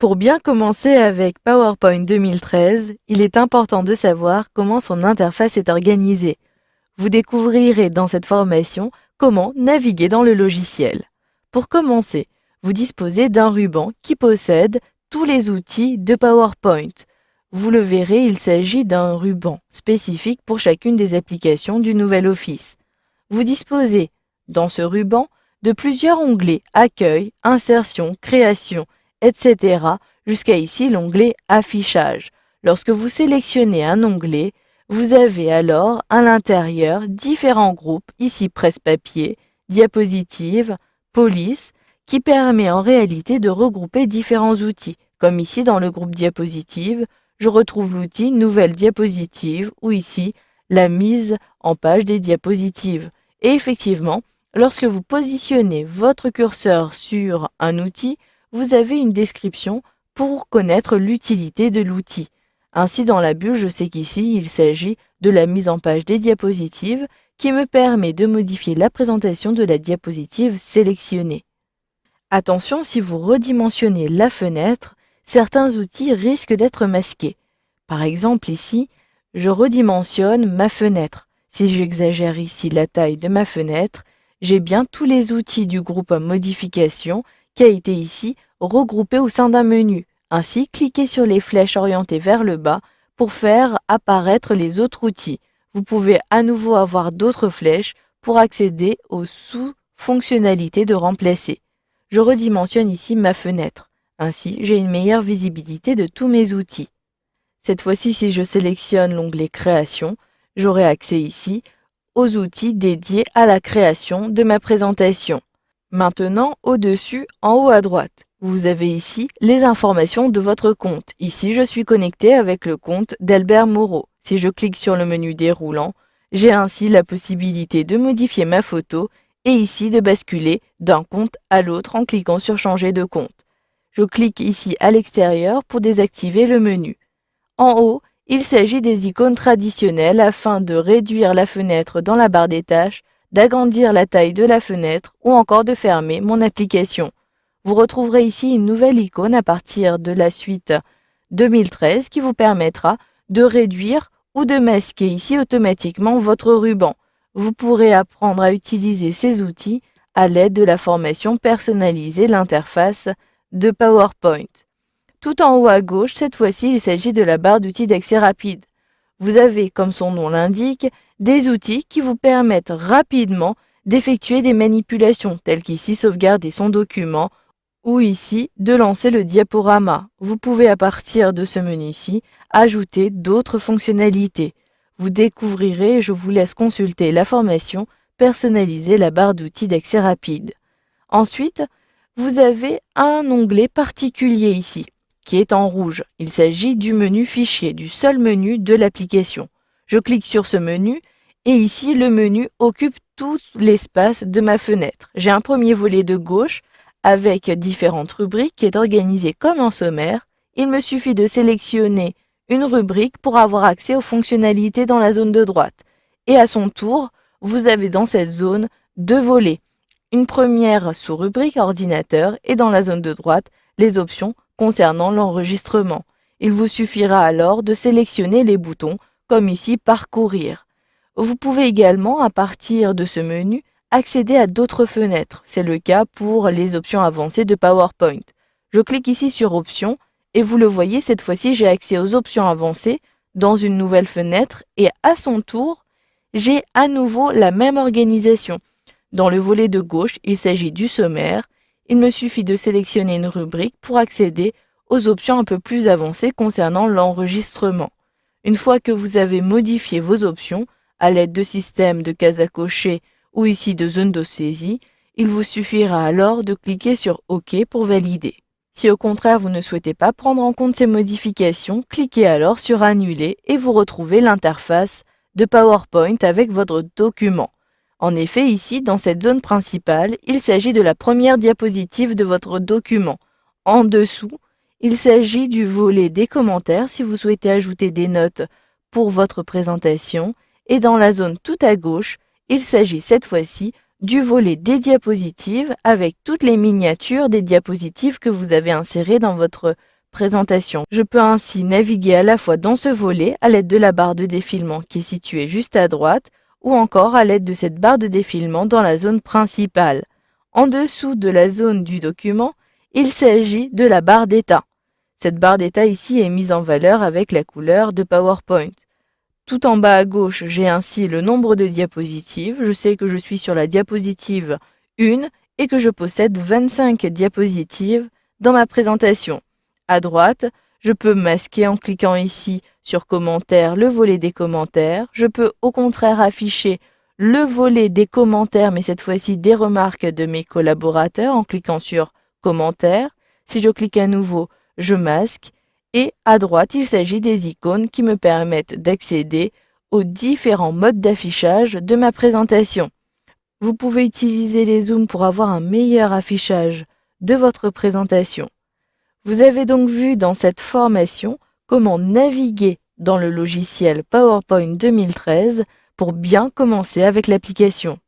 Pour bien commencer avec PowerPoint 2013, il est important de savoir comment son interface est organisée. Vous découvrirez dans cette formation comment naviguer dans le logiciel. Pour commencer, vous disposez d'un ruban qui possède tous les outils de PowerPoint. Vous le verrez, il s'agit d'un ruban spécifique pour chacune des applications du nouvel Office. Vous disposez, dans ce ruban, de plusieurs onglets Accueil, Insertion, Création, etc. jusqu'à ici l'onglet Affichage. Lorsque vous sélectionnez un onglet, vous avez alors à l'intérieur différents groupes, ici presse-papier, diapositive, police, qui permet en réalité de regrouper différents outils. Comme ici dans le groupe diapositive, je retrouve l'outil Nouvelle diapositive ou ici la mise en page des diapositives. Et effectivement, lorsque vous positionnez votre curseur sur un outil, vous avez une description pour connaître l'utilité de l'outil. Ainsi, dans la bulle, je sais qu'ici, il s'agit de la mise en page des diapositives qui me permet de modifier la présentation de la diapositive sélectionnée. Attention, si vous redimensionnez la fenêtre, certains outils risquent d'être masqués. Par exemple, ici, je redimensionne ma fenêtre. Si j'exagère ici la taille de ma fenêtre, j'ai bien tous les outils du groupe Modification qui a été ici regroupé au sein d'un menu. Ainsi, cliquez sur les flèches orientées vers le bas pour faire apparaître les autres outils. Vous pouvez à nouveau avoir d'autres flèches pour accéder aux sous-fonctionnalités de remplacer. Je redimensionne ici ma fenêtre. Ainsi, j'ai une meilleure visibilité de tous mes outils. Cette fois-ci, si je sélectionne l'onglet Création, j'aurai accès ici aux outils dédiés à la création de ma présentation. Maintenant, au-dessus, en haut à droite, vous avez ici les informations de votre compte. Ici, je suis connecté avec le compte d'Albert Moreau. Si je clique sur le menu déroulant, j'ai ainsi la possibilité de modifier ma photo et ici de basculer d'un compte à l'autre en cliquant sur Changer de compte. Je clique ici à l'extérieur pour désactiver le menu. En haut, il s'agit des icônes traditionnelles afin de réduire la fenêtre dans la barre des tâches, d'agrandir la taille de la fenêtre ou encore de fermer mon application. Vous retrouverez ici une nouvelle icône à partir de la suite 2013 qui vous permettra de réduire ou de masquer ici automatiquement votre ruban. Vous pourrez apprendre à utiliser ces outils à l'aide de la formation personnalisée l'interface de PowerPoint. Tout en haut à gauche, cette fois-ci, il s'agit de la barre d'outils d'accès rapide. Vous avez, comme son nom l'indique, des outils qui vous permettent rapidement d'effectuer des manipulations, telles qu'ici sauvegarder son document ou ici de lancer le diaporama. Vous pouvez à partir de ce menu-ci ajouter d'autres fonctionnalités. Vous découvrirez, je vous laisse consulter la formation personnaliser la barre d'outils d'accès rapide. Ensuite, vous avez un onglet particulier ici, qui est en rouge. Il s'agit du menu Fichier, du seul menu de l'application. Je clique sur ce menu et ici, le menu occupe tout l'espace de ma fenêtre. J'ai un premier volet de gauche avec différentes rubriques qui est organisé comme un sommaire. Il me suffit de sélectionner une rubrique pour avoir accès aux fonctionnalités dans la zone de droite. Et à son tour, vous avez dans cette zone deux volets. Une première sous-rubrique ordinateur et dans la zone de droite, les options concernant l'enregistrement. Il vous suffira alors de sélectionner les boutons, comme ici Parcourir. Vous pouvez également, à partir de ce menu, accéder à d'autres fenêtres. C'est le cas pour les options avancées de PowerPoint. Je clique ici sur Options et vous le voyez, cette fois-ci, j'ai accès aux options avancées dans une nouvelle fenêtre et à son tour, j'ai à nouveau la même organisation. Dans le volet de gauche, il s'agit du sommaire. Il me suffit de sélectionner une rubrique pour accéder aux options un peu plus avancées concernant l'enregistrement. Une fois que vous avez modifié vos options à l'aide de systèmes de cases à cocher ou ici de zone de saisie, il vous suffira alors de cliquer sur OK pour valider. Si au contraire vous ne souhaitez pas prendre en compte ces modifications, cliquez alors sur Annuler et vous retrouvez l'interface de PowerPoint avec votre document. En effet, ici, dans cette zone principale, il s'agit de la première diapositive de votre document. En dessous, il s'agit du volet des commentaires si vous souhaitez ajouter des notes pour votre présentation. Et dans la zone tout à gauche, il s'agit cette fois-ci du volet des diapositives avec toutes les miniatures des diapositives que vous avez insérées dans votre présentation. Je peux ainsi naviguer à la fois dans ce volet à l'aide de la barre de défilement qui est située juste à droite ou encore à l'aide de cette barre de défilement dans la zone principale. En dessous de la zone du document, il s'agit de la barre d'état. Cette barre d'état ici est mise en valeur avec la couleur de PowerPoint. Tout en bas à gauche, j'ai ainsi le nombre de diapositives. Je sais que je suis sur la diapositive 1 et que je possède 25 diapositives dans ma présentation. À droite, je peux masquer en cliquant ici sur commentaires le volet des commentaires. Je peux au contraire afficher le volet des commentaires, mais cette fois-ci des remarques de mes collaborateurs en cliquant sur commentaires. Si je clique à nouveau, je masque. Et à droite, il s'agit des icônes qui me permettent d'accéder aux différents modes d'affichage de ma présentation. Vous pouvez utiliser les zooms pour avoir un meilleur affichage de votre présentation. Vous avez donc vu dans cette formation comment naviguer dans le logiciel PowerPoint 2013 pour bien commencer avec l'application.